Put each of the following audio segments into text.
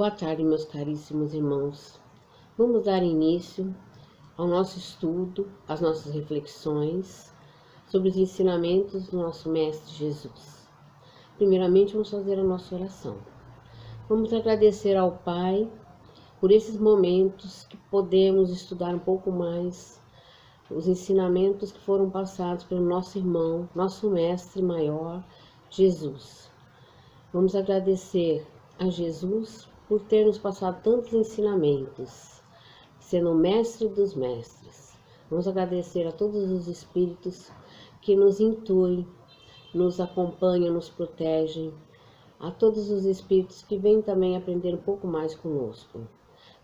Boa tarde, meus caríssimos irmãos. Vamos dar início ao nosso estudo, às nossas reflexões sobre os ensinamentos do nosso Mestre Jesus. Primeiramente, vamos fazer a nossa oração. Vamos agradecer ao Pai por esses momentos que podemos estudar um pouco mais os ensinamentos que foram passados pelo nosso irmão, nosso Mestre maior, Jesus. Vamos agradecer a Jesus por ter nos passado tantos ensinamentos, sendo o mestre dos mestres. Vamos agradecer a todos os espíritos que nos intuem, nos acompanham, nos protegem, a todos os espíritos que vêm também aprender um pouco mais conosco,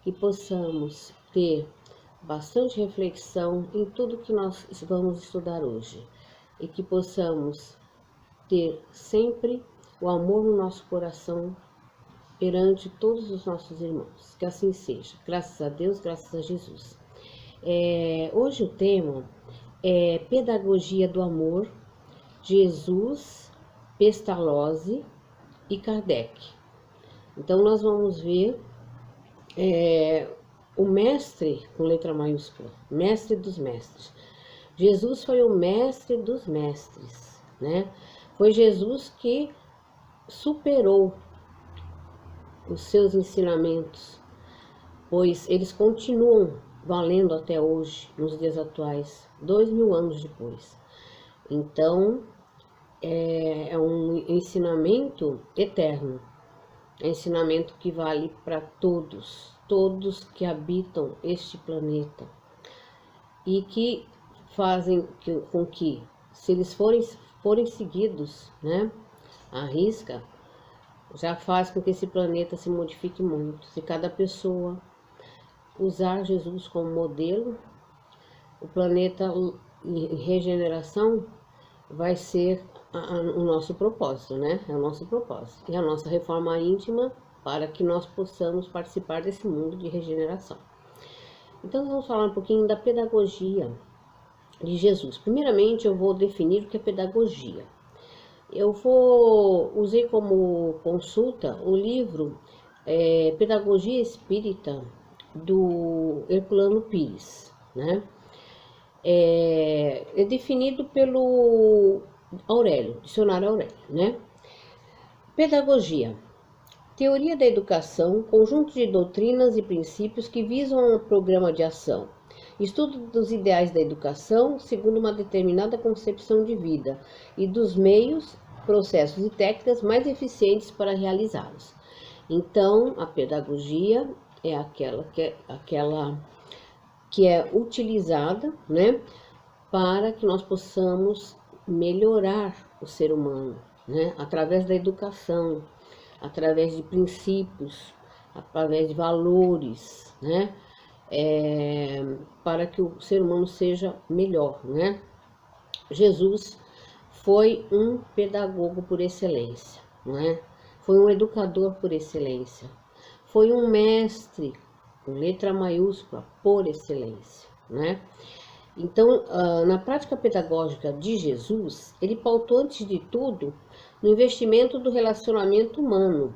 que possamos ter bastante reflexão em tudo que nós vamos estudar hoje e que possamos ter sempre o amor no nosso coração perante todos os nossos irmãos. Que assim seja. Graças a Deus, graças a Jesus. Hoje o tema é Pedagogia do Amor, Jesus, Pestalozzi e Kardec. Então nós vamos ver o mestre, com letra maiúscula, mestre dos mestres. Jesus foi o mestre dos mestres, né? Foi Jesus que superou os seus ensinamentos, pois eles continuam valendo até hoje, nos dias atuais, 2000 anos depois. Então, é um ensinamento eterno, é um ensinamento que vale para todos que habitam este planeta, e que fazem com que, se eles forem seguidos, né, à risca, já faz com que esse planeta se modifique muito. Se cada pessoa usar Jesus como modelo, o planeta em regeneração vai ser o nosso propósito, né? É o nosso propósito. E a nossa reforma íntima para que nós possamos participar desse mundo de regeneração. Então, vamos falar um pouquinho da pedagogia de Jesus. Primeiramente, eu vou definir o que é pedagogia. Usei como consulta o livro Pedagogia Espírita, do Herculano Pires, né? É definido pelo Aurélio, dicionário Aurélio, né? Pedagogia: teoria da educação, conjunto de doutrinas e princípios que visam um programa de ação. Estudo dos ideais da educação segundo uma determinada concepção de vida e dos meios, processos e técnicas mais eficientes para realizá-los. Então, a pedagogia é aquela que é utilizada, né, para que nós possamos melhorar o ser humano, né, através da educação, através de princípios, através de valores, né, para que o ser humano seja melhor, né? Jesus foi um pedagogo por excelência, não é? Foi um educador por excelência, foi um mestre, com letra maiúscula, por excelência, né? Então, na prática pedagógica de Jesus, ele pautou, antes de tudo, no investimento do relacionamento humano,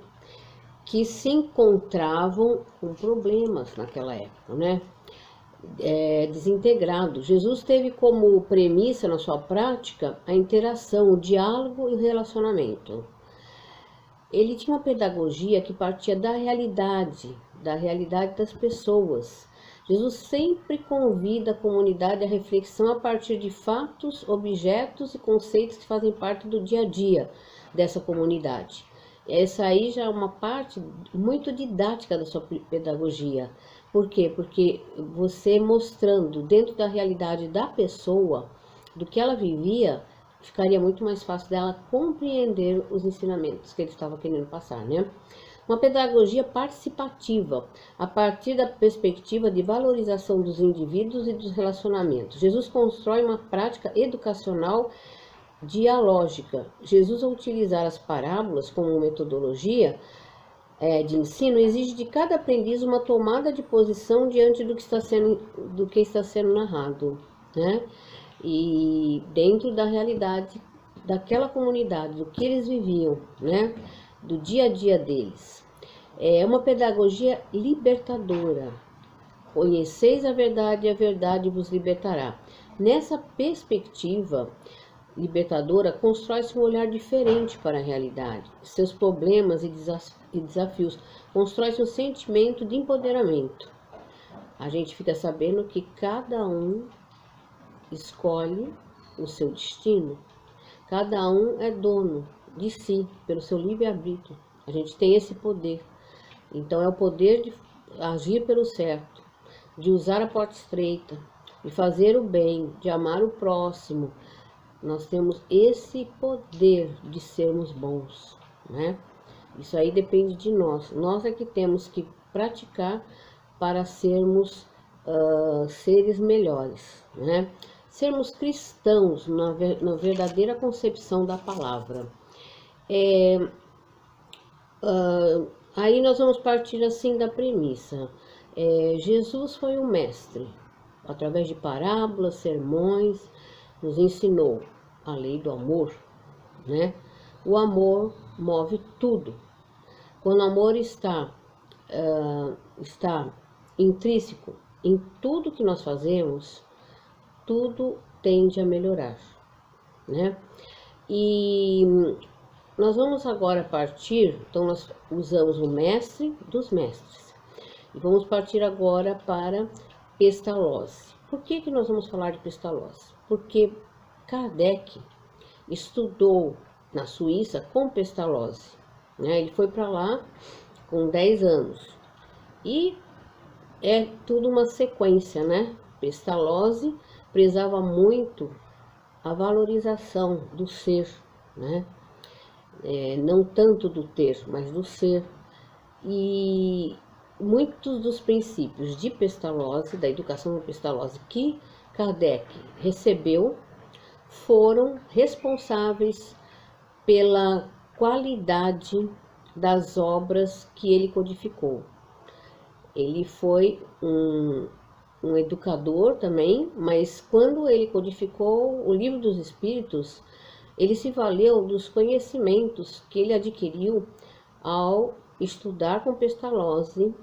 que se encontravam com problemas naquela época, né? Desintegrado. Jesus teve como premissa na sua prática a interação, o diálogo e o relacionamento. Ele tinha uma pedagogia que partia da realidade das pessoas. Jesus sempre convida a comunidade à reflexão a partir de fatos, objetos e conceitos que fazem parte do dia a dia dessa comunidade. Essa aí já é uma parte muito didática da sua pedagogia. Por quê? Porque você mostrando dentro da realidade da pessoa, do que ela vivia, ficaria muito mais fácil dela compreender os ensinamentos que ele estava querendo passar, né? Uma pedagogia participativa, a partir da perspectiva de valorização dos indivíduos e dos relacionamentos. Jesus constrói uma prática educacional dialógica. Jesus, ao utilizar as parábolas como metodologia de ensino, exige de cada aprendiz uma tomada de posição diante do que está sendo narrado, né? E dentro da realidade daquela comunidade, do que eles viviam, né? Do dia a dia deles. É uma pedagogia libertadora. Conheceis a verdade vos libertará. Nessa perspectiva libertadora, constrói-se um olhar diferente para a realidade, seus problemas e desafios. Constrói-se um sentimento de empoderamento. A gente fica sabendo que cada um escolhe o seu destino. Cada um é dono de si, pelo seu livre-arbítrio. A gente tem esse poder. Então, é o poder de agir pelo certo, de usar a porta estreita, de fazer o bem, de amar o próximo. Nós temos esse poder de sermos bons, né? Isso aí depende de nós. Nós é que temos que praticar para sermos seres melhores, né? Sermos cristãos na verdadeira concepção da palavra. Aí nós vamos partir assim da premissa. Jesus foi o mestre, através de parábolas, sermões, nos ensinou a lei do amor, né? O amor move tudo. Quando o amor está intrínseco em tudo que nós fazemos, tudo tende a melhorar, né? E nós vamos agora partir, então nós usamos o mestre dos mestres, e vamos partir agora para Pestalozzi. Por que nós vamos falar de Pestalozzi? Porque Kardec estudou na Suíça com Pestalozzi, né? Ele foi para lá com 10 anos, e é tudo uma sequência, né? Pestalozzi prezava muito a valorização do ser, né? Não tanto do ter, mas do ser. E muitos dos princípios de Pestalozzi, da educação de Pestalozzi, que Kardec recebeu, foram responsáveis pela qualidade das obras que ele codificou. Ele foi um educador também, mas quando ele codificou o Livro dos Espíritos, ele se valeu dos conhecimentos que ele adquiriu ao estudar com Pestalozzi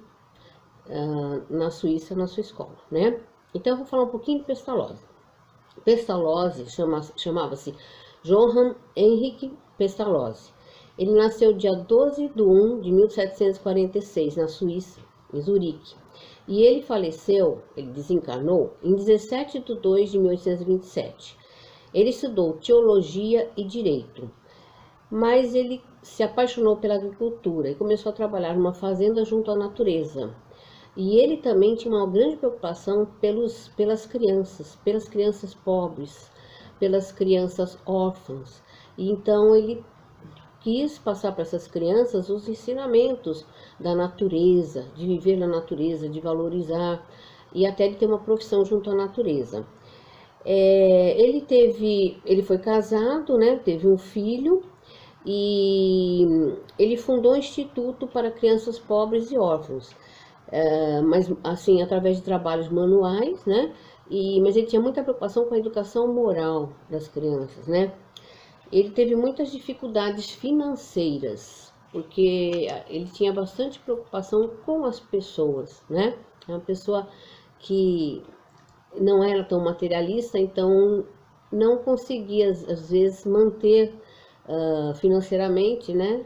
na Suíça, na sua escola, né? Então eu vou falar um pouquinho de Pestalozzi. Pestalozzi chamava-se Johann Henrique Pestalozzi. Ele nasceu dia 12 de 1 de 1746, na Suíça, em Zurique. E ele faleceu, ele desencarnou, em 17 de 2 de 1827. Ele estudou teologia e direito, mas ele se apaixonou pela agricultura e começou a trabalhar numa fazenda junto à natureza. E ele também tinha uma grande preocupação pelas crianças pobres, pelas crianças órfãs. E então ele quis passar para essas crianças os ensinamentos da natureza, de viver na natureza, de valorizar e até de ter uma profissão junto à natureza. Ele foi casado, né? Teve um filho e ele fundou um instituto para crianças pobres e órfãos, mas assim através de trabalhos manuais, né? Mas ele tinha muita preocupação com a educação moral das crianças, né? Ele teve muitas dificuldades financeiras, porque ele tinha bastante preocupação com as pessoas, né? É uma pessoa que não era tão materialista, então não conseguia, às vezes, manter financeiramente, né,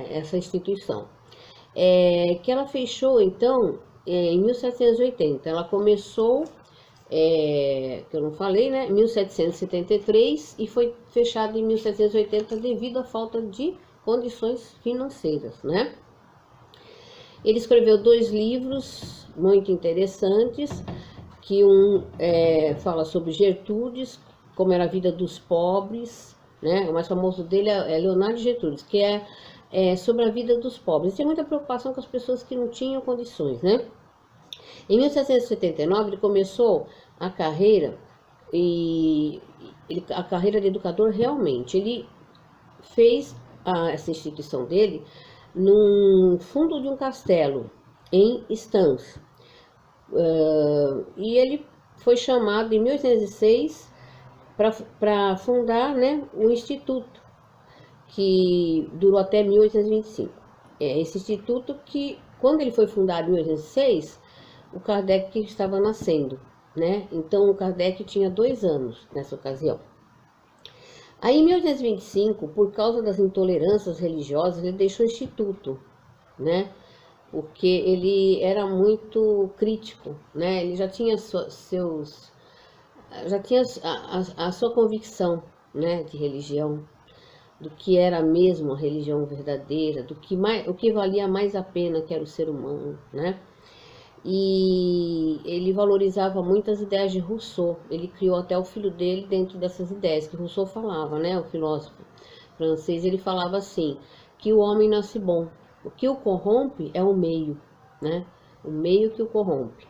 essa instituição. Que ela fechou, então, em 1780. Ela começou... que eu não falei, né, 1773, e foi fechado em 1780 devido à falta de condições financeiras, né? Ele escreveu 2 livros muito interessantes, que fala sobre Gertrudes, como era a vida dos pobres, né? O mais famoso dele é Leonardo Gertrudes, que é sobre a vida dos pobres. Tem muita preocupação com as pessoas que não tinham condições, né? Em 1779, ele começou a carreira, a carreira de educador realmente. Ele fez essa instituição dele num fundo de um castelo, em Stans. E ele foi chamado em 1806 para fundar, né, o instituto, que durou até 1825. esse instituto que, quando ele foi fundado em 1806, o Kardec estava nascendo, né? Então o Kardec tinha 2 anos nessa ocasião. Aí em 1825, por causa das intolerâncias religiosas, ele deixou o instituto, né? Porque ele era muito crítico, né? Ele já tinha já tinha a sua convicção, né, de religião, do que era mesmo a religião verdadeira, o que valia mais a pena, que era o ser humano, né? E ele valorizava muitas ideias de Rousseau. Ele criou até o filho dele dentro dessas ideias que Rousseau falava, né? O filósofo francês, ele falava assim, que o homem nasce bom. O que o corrompe é o meio, né? O meio que o corrompe.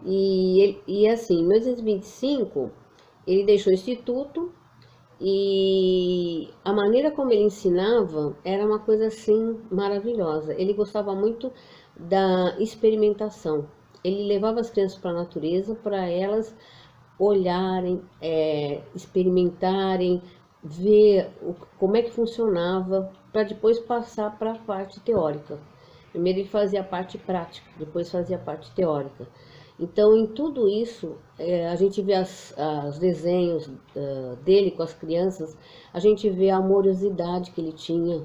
E assim, em 1825, ele deixou o instituto e a maneira como ele ensinava era uma coisa assim maravilhosa. Ele gostava muito da experimentação. Ele levava as crianças para a natureza para elas olharem, experimentarem, ver como é que funcionava, para depois passar para a parte teórica. Primeiro ele fazia a parte prática, depois fazia a parte teórica. Então, em tudo isso, a gente vê os desenhos dele com as crianças, a gente vê a amorosidade que ele tinha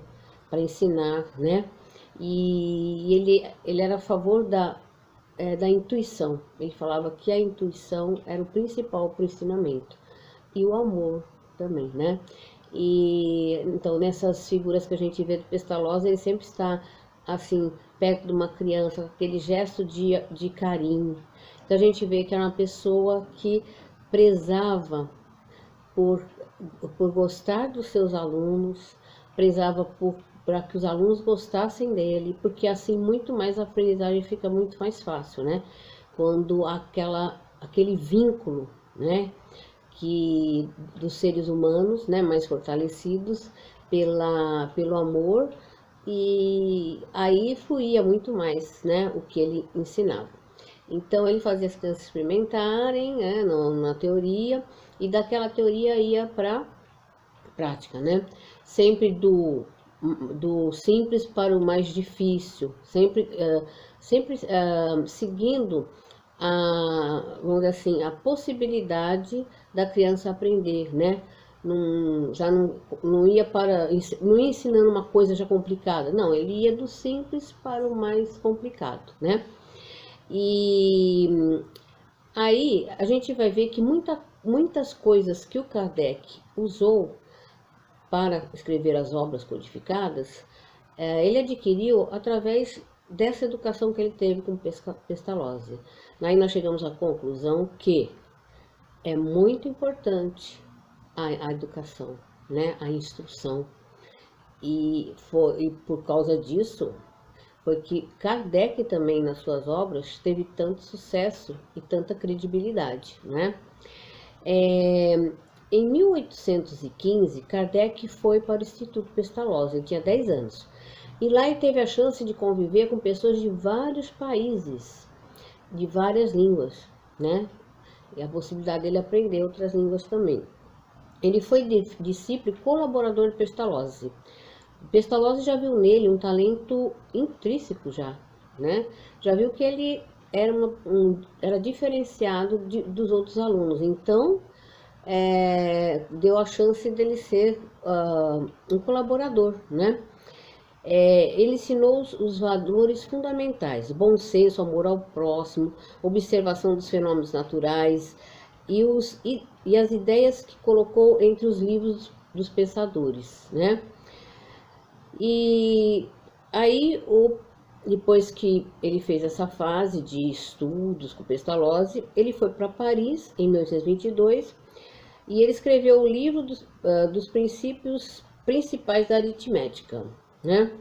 para ensinar, né? E ele era a favor da intuição. Ele falava que a intuição era o principal para o ensinamento. E o amor também, né? E então, nessas figuras que a gente vê do Pestalozzi, ele sempre está, assim, perto de uma criança, aquele gesto de carinho. Então, a gente vê que era uma pessoa que prezava por gostar dos seus alunos, prezava para que os alunos gostassem dele, porque assim muito mais a aprendizagem fica muito mais fácil, né? Quando aquele vínculo, né, que dos seres humanos, né, mais fortalecidos pelo amor, e aí fluía muito mais, né, o que ele ensinava. Então ele fazia as crianças experimentarem, né, na teoria, e daquela teoria ia para prática, né? Sempre do simples para o mais difícil, sempre seguindo vamos dizer assim, a possibilidade da criança aprender, né? Não ia não ia ensinando uma coisa já complicada, não, ele ia do simples para o mais complicado, né? E aí a gente vai ver que muitas coisas que o Kardec usou para escrever as obras codificadas, ele adquiriu através dessa educação que ele teve com Pestalozzi. Aí nós chegamos à conclusão que é muito importante a educação, né, a instrução. E por causa disso, foi que Kardec também, nas suas obras, teve tanto sucesso e tanta credibilidade, né? Em 1815, Kardec foi para o Instituto Pestalozzi, ele tinha 10 anos. E lá ele teve a chance de conviver com pessoas de vários países, de várias línguas, né? E a possibilidade dele aprender outras línguas também. Ele foi discípulo e colaborador de Pestalozzi. Pestalozzi já viu nele um talento intrínseco já, né? Já viu que ele era diferenciado dos outros alunos. Então, deu a chance dele ser um colaborador, né? Ele ensinou os valores fundamentais: bom senso, amor ao próximo, observação dos fenômenos naturais e as ideias que colocou entre os livros dos pensadores, né? E aí, depois que ele fez essa fase de estudos com Pestalozzi, ele foi para Paris em 1822 e ele escreveu o livro dos princípios principais da aritmética, né?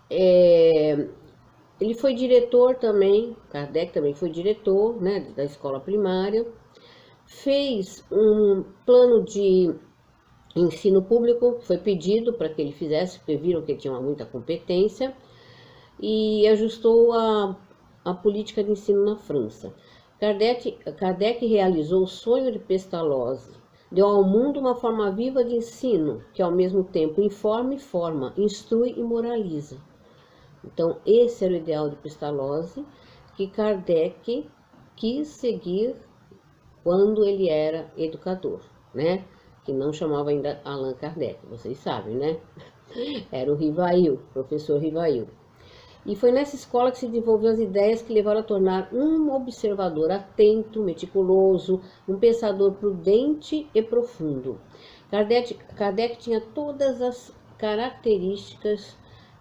Ele foi diretor também, Kardec também foi diretor, né, da escola primária, fez um plano de ensino público, foi pedido para que ele fizesse, porque viram que ele tinha muita competência, e ajustou a política de ensino na França. Kardec realizou o sonho de Pestalozzi, deu ao mundo uma forma viva de ensino, que ao mesmo tempo informa e forma, instrui e moraliza. Então, esse era o ideal de Pestalozzi, que Kardec quis seguir quando ele era educador, né? Que não chamava ainda Allan Kardec, vocês sabem, né? Era o Rivail, professor Rivail. E foi nessa escola que se desenvolveu as ideias que levaram a tornar um observador atento, meticuloso, um pensador prudente e profundo. Kardec tinha todas as características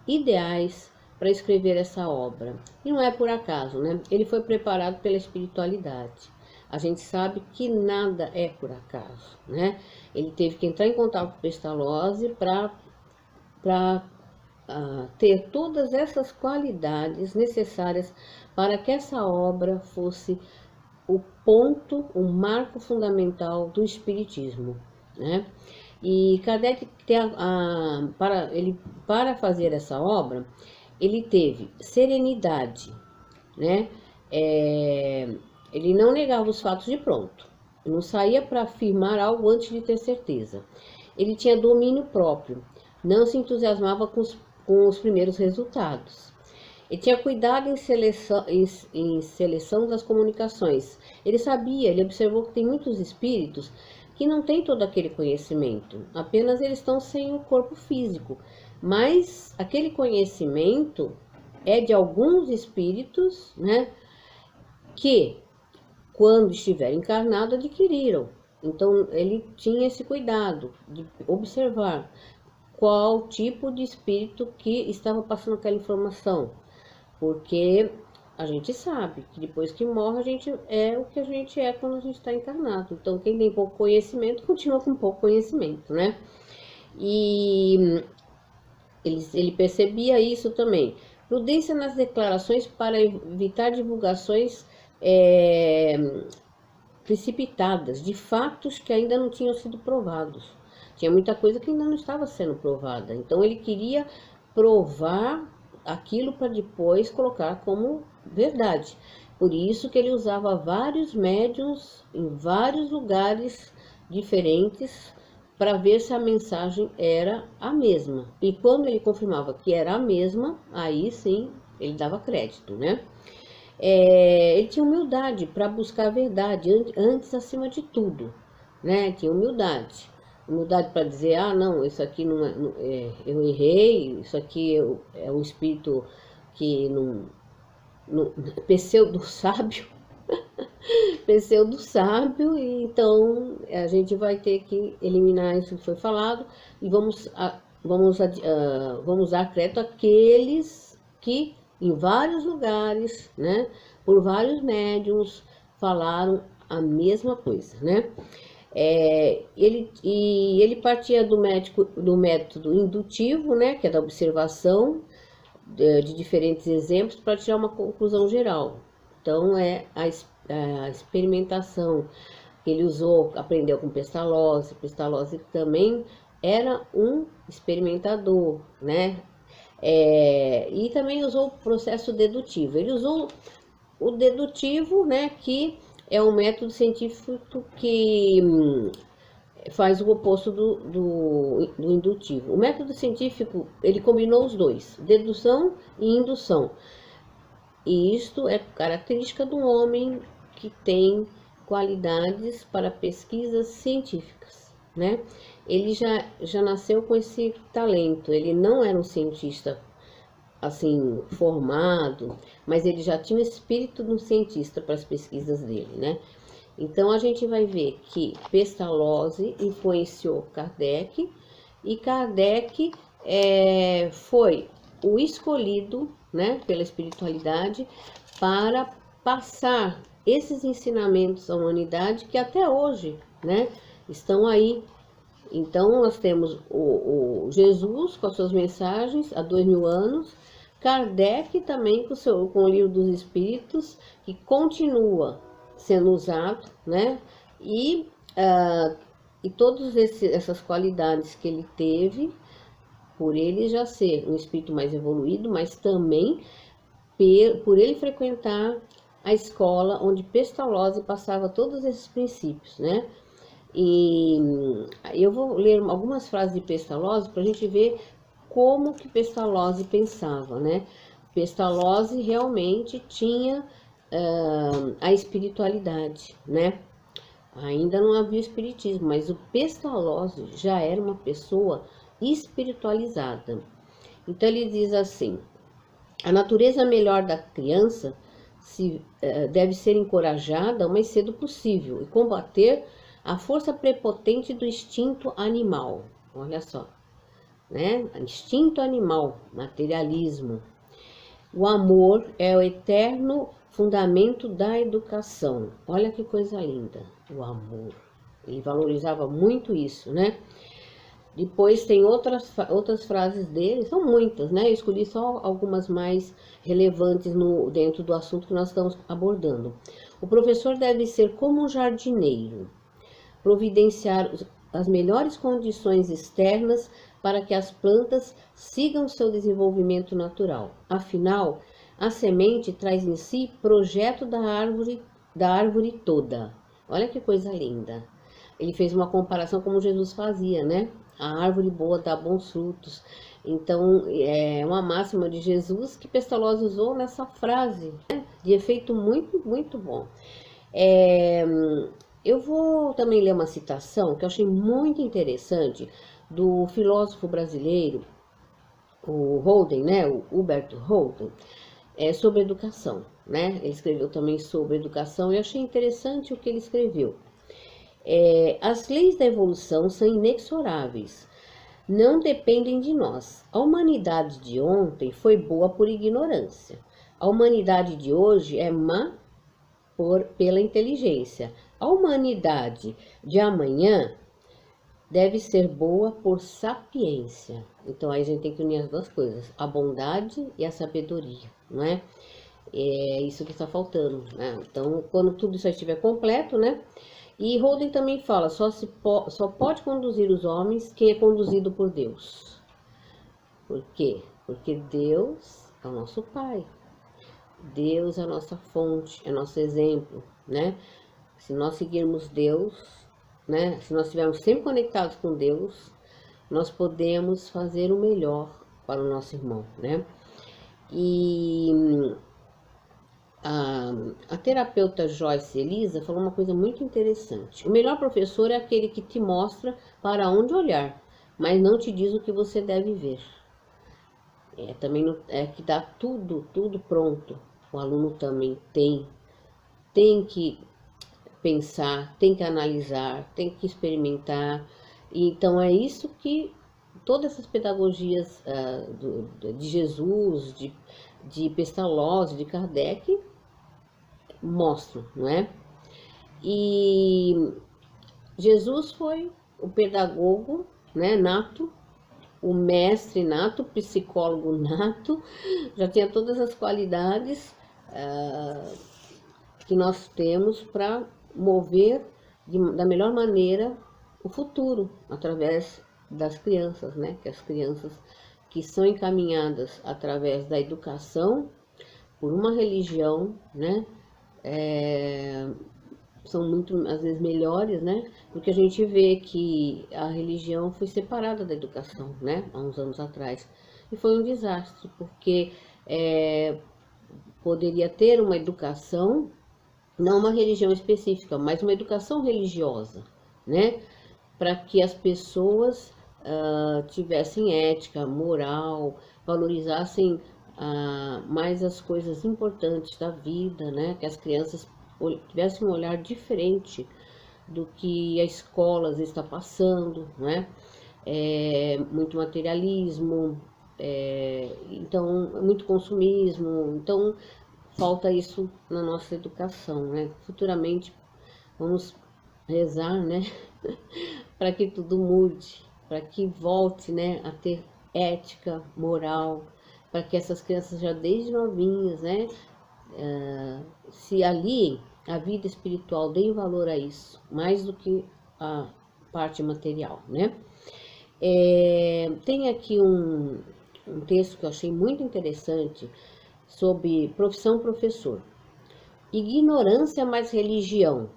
ideais para escrever essa obra. E não é por acaso, né? Ele foi preparado pela espiritualidade. A gente sabe que nada é por acaso, né? Ele teve que entrar em contato com Pestalozzi para ter todas essas qualidades necessárias para que essa obra fosse o ponto, o marco fundamental do Espiritismo, né? E Kardec, para fazer essa obra, ele teve serenidade, né? Ele não negava os fatos de pronto, não saía para afirmar algo antes de ter certeza. Ele tinha domínio próprio, não se entusiasmava com os primeiros resultados. Ele tinha cuidado em seleção das comunicações. Ele observou que tem muitos espíritos que não têm todo aquele conhecimento, apenas eles estão sem o corpo físico. Mas aquele conhecimento é de alguns espíritos, né, que, quando estiver encarnado, adquiriram. Então, ele tinha esse cuidado de observar qual tipo de espírito que estava passando aquela informação, porque a gente sabe que depois que morre a gente é o que a gente é quando a gente está encarnado. Então, quem tem pouco conhecimento continua com pouco conhecimento, né? E ele percebia isso também. Prudência nas declarações para evitar divulgações precipitadas de fatos que ainda não tinham sido provados. Tinha muita coisa que ainda não estava sendo provada. Então ele queria provar aquilo para depois colocar como verdade. Por isso que ele usava vários médiuns em vários lugares diferentes para ver se a mensagem era a mesma. E quando ele confirmava que era a mesma, aí sim ele dava crédito, né? Ele tinha humildade para buscar a verdade antes, acima de tudo, né? Tinha humildade para dizer, não, isso aqui não eu errei, isso aqui é um espírito que não pseudo sábio, pseudo sábio, e então a gente vai ter que eliminar isso que foi falado e vamos dar crédito àqueles que em vários lugares, né, por vários médiuns falaram a mesma coisa, né? Ele partia do método indutivo, né, que é da observação de diferentes exemplos para tirar uma conclusão geral. Então, a experimentação que ele usou, aprendeu com Pestalozzi. Pestalozzi também era um experimentador, né? E também usou o processo dedutivo. Ele usou o dedutivo, né, que é um método científico que faz o oposto do indutivo. O método científico, ele combinou os dois, dedução e indução. E isto é característica do homem que tem qualidades para pesquisas científicas, né? Ele já nasceu com esse talento, ele não era um cientista assim, formado, mas ele já tinha o espírito de um cientista para as pesquisas dele, né? Então, a gente vai ver que Pestalozzi influenciou Kardec, e Kardec foi o escolhido, né, pela espiritualidade para passar esses ensinamentos à humanidade que até hoje, né, estão aí. Então, nós temos o Jesus com as suas mensagens há 2000 anos, Kardec também com o Livro dos Espíritos, que continua sendo usado, né? E todas essas qualidades que ele teve, por ele já ser um espírito mais evoluído, mas também por ele frequentar a escola onde Pestalozzi passava todos esses princípios, né? E eu vou ler algumas frases de Pestalozzi para a gente ver como que Pestalozzi pensava, né? Pestalozzi realmente tinha a espiritualidade, né? Ainda não havia o espiritismo, mas o Pestalozzi já era uma pessoa espiritualizada. Então ele diz assim: a natureza melhor da criança deve ser encorajada o mais cedo possível e combater a força prepotente do instinto animal. Olha só, né? Instinto animal, materialismo. O amor é o eterno fundamento da educação. Olha que coisa linda, o amor. Ele valorizava muito isso, né? Depois tem outras frases dele, são muitas, né? Eu escolhi só algumas mais relevantes dentro do assunto que nós estamos abordando. O professor deve ser como um jardineiro, providenciar as melhores condições externas para que as plantas sigam seu desenvolvimento natural. Afinal, a semente traz em si projeto da árvore toda. Olha que coisa linda. Ele fez uma comparação como Jesus fazia, né? A árvore boa dá bons frutos. Então, é uma máxima de Jesus que Pestalozzi usou nessa frase, né? De efeito muito, muito bom. Eu vou também ler uma citação que eu achei muito interessante do filósofo brasileiro, o Holden, né? O Hubert Holden, sobre educação, né? Ele escreveu também sobre educação e eu achei interessante o que ele escreveu. As leis da evolução são inexoráveis, não dependem de nós. A humanidade de ontem foi boa por ignorância. A humanidade de hoje é má pela inteligência. A humanidade de amanhã deve ser boa por sapiência. Então aí a gente tem que unir as duas coisas, a bondade e a sabedoria, não é? É isso que está faltando, né? Então, quando tudo isso estiver completo, né? E Holden também fala, só pode conduzir os homens quem é conduzido por Deus. Por quê? Porque Deus é o nosso Pai. Deus é a nossa fonte, é nosso exemplo, né? Se nós seguirmos Deus, né? Se nós estivermos sempre conectados com Deus, nós podemos fazer o melhor para o nosso irmão, né? E a terapeuta Joyce Elisa falou uma coisa muito interessante. O melhor professor é aquele que te mostra para onde olhar, mas não te diz o que você deve ver. Também é que dá tudo pronto. O aluno também tem que pensar, tem que analisar, tem que experimentar. Então é isso que todas essas pedagogias de Jesus, de Pestalozzi, de Kardec mostram, não é? E Jesus foi o pedagogo, né, nato, o mestre nato, o psicólogo nato, já tinha todas as qualidades que nós temos para mover da melhor maneira o futuro, através das crianças, né? Que as crianças que são encaminhadas através da educação por uma religião, né? São muito, às vezes, melhores, né? Porque a gente vê que a religião foi separada da educação, né? Há uns anos atrás. E foi um desastre, porque poderia ter uma educação, não uma religião específica, mas uma educação religiosa, né? Para que as pessoas tivessem ética, moral, valorizassem mais as coisas importantes da vida, né? Que as crianças tivessem um olhar diferente do que a escola às vezes está passando, né? Muito materialismo, então muito consumismo, então falta isso na nossa educação, né? Futuramente vamos rezar, né? Para que tudo mude, para que volte, né, a ter ética, moral, para que essas crianças já desde novinhas, né, se aliem à vida espiritual, deem valor a isso, mais do que a parte material, né? Tem aqui um texto que eu achei muito interessante sobre profissão professor. Ignorância mais religião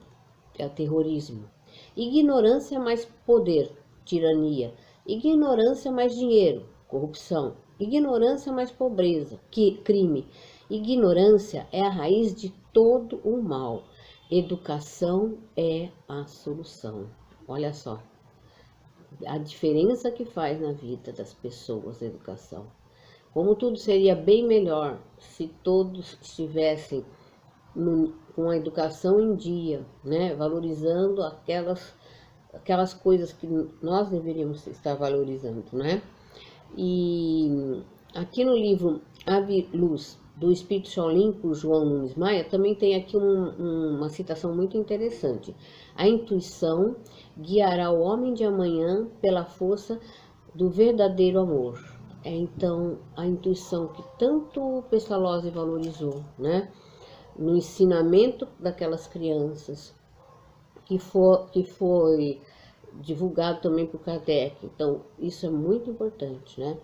é o terrorismo. Ignorância mais poder, tirania. Ignorância mais dinheiro, corrupção. Ignorância mais pobreza, que crime. Ignorância é a raiz de todo o mal. Educação é a solução. Olha só a diferença que faz na vida das pessoas a educação. Como tudo seria bem melhor se todos estivessem com a educação em dia, né? Valorizando aquelas coisas que nós deveríamos estar valorizando, né? E aqui no livro Ave Luz, do Espírito Shaolin, por João Nunes Maia, também tem aqui uma citação muito interessante. A intuição guiará o homem de amanhã pela força do verdadeiro amor. Então, a intuição que tanto o Pestalozzi valorizou, né? No ensinamento daquelas crianças, que foi divulgado também por Kardec. Então, isso é muito importante, né?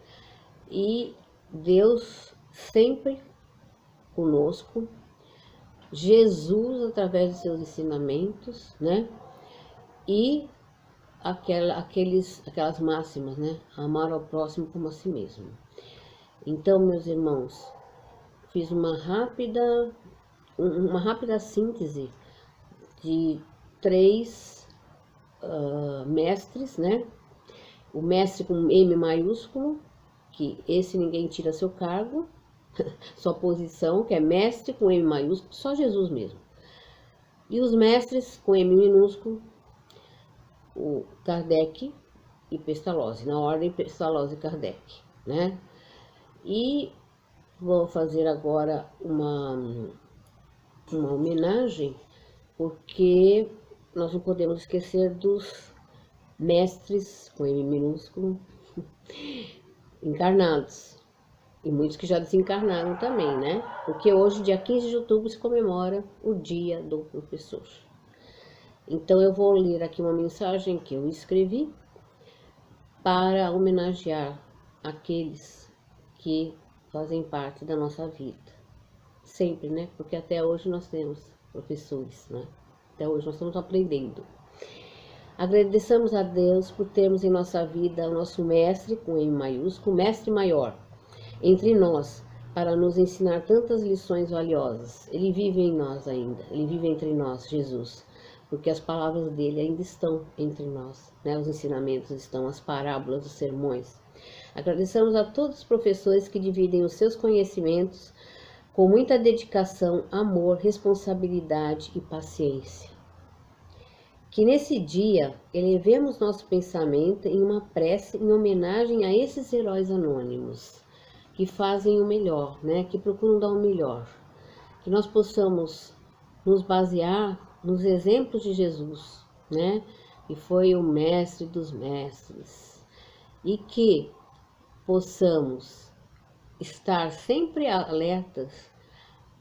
E Deus sempre conosco, Jesus através de seus ensinamentos, né? E aquelas máximas, né? Amar ao próximo como a si mesmo. Então, meus irmãos, fiz uma rápida síntese de 3 mestres, né? O mestre com M maiúsculo, que esse ninguém tira seu cargo, sua posição, que é mestre com M maiúsculo, só Jesus mesmo. E os mestres com M minúsculo, o Kardec e Pestalozzi, na ordem Pestalozzi e Kardec, né? E vou fazer agora uma homenagem, porque nós não podemos esquecer dos mestres com M minúsculo encarnados, e muitos que já desencarnaram também, né? Porque hoje, dia 15 de outubro, se comemora o dia do professor. Então eu vou ler aqui uma mensagem que eu escrevi para homenagear aqueles que fazem parte da nossa vida. Sempre, né? Porque até hoje nós temos professores, né? Até hoje nós estamos aprendendo. Agradeçamos a Deus por termos em nossa vida o nosso mestre, com M maiúsculo, mestre maior, entre nós, para nos ensinar tantas lições valiosas. Ele vive em nós ainda, ele vive entre nós, Jesus, porque as palavras dele ainda estão entre nós, né? Os ensinamentos estão, as parábolas, os sermões. Agradecemos a todos os professores que dividem os seus conhecimentos com muita dedicação, amor, responsabilidade e paciência. Que nesse dia elevemos nosso pensamento em uma prece em homenagem a esses heróis anônimos que fazem o melhor, né? Que procuram dar o melhor. Que nós possamos nos basear nos exemplos de Jesus, né? Que foi o mestre dos mestres. E que possamos estar sempre alertas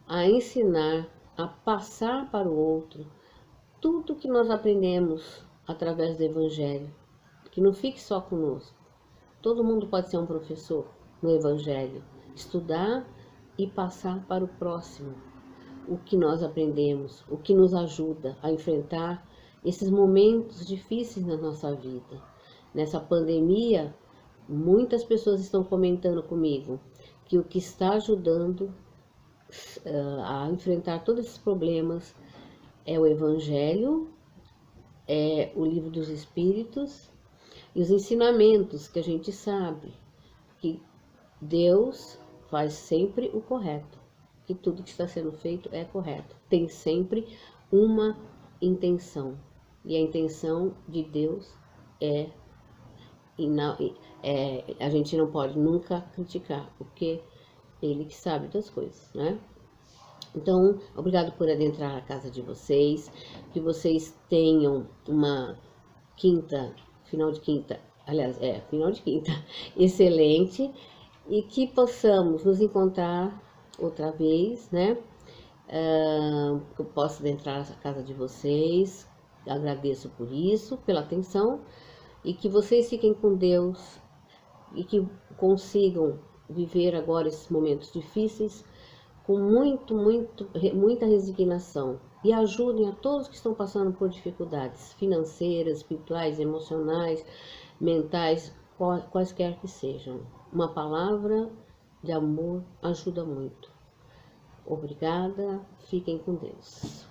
a ensinar, a passar para o outro tudo que nós aprendemos através do Evangelho. Que não fique só conosco. Todo mundo pode ser um professor no Evangelho. Estudar e passar para o próximo o que nós aprendemos, o que nos ajuda a enfrentar esses momentos difíceis na nossa vida. Nessa pandemia, muitas pessoas estão comentando comigo que o que está ajudando a enfrentar todos esses problemas é o Evangelho, é o Livro dos Espíritos e os ensinamentos que a gente sabe que Deus faz sempre o correto, que tudo que está sendo feito é correto, tem sempre uma intenção, e a intenção de Deus a gente não pode nunca criticar, porque Ele que sabe das coisas, né? Então, obrigado por adentrar a casa de vocês, que vocês tenham uma final de quinta, excelente, e que possamos nos encontrar outra vez, né? Que eu possa adentrar a casa de vocês, agradeço por isso, pela atenção, e que vocês fiquem com Deus, e que consigam viver agora esses momentos difíceis com muita resignação, e ajudem a todos que estão passando por dificuldades financeiras, espirituais, emocionais, mentais, quaisquer que sejam. uma palavra de amor ajuda muito. Obrigada, fiquem com Deus.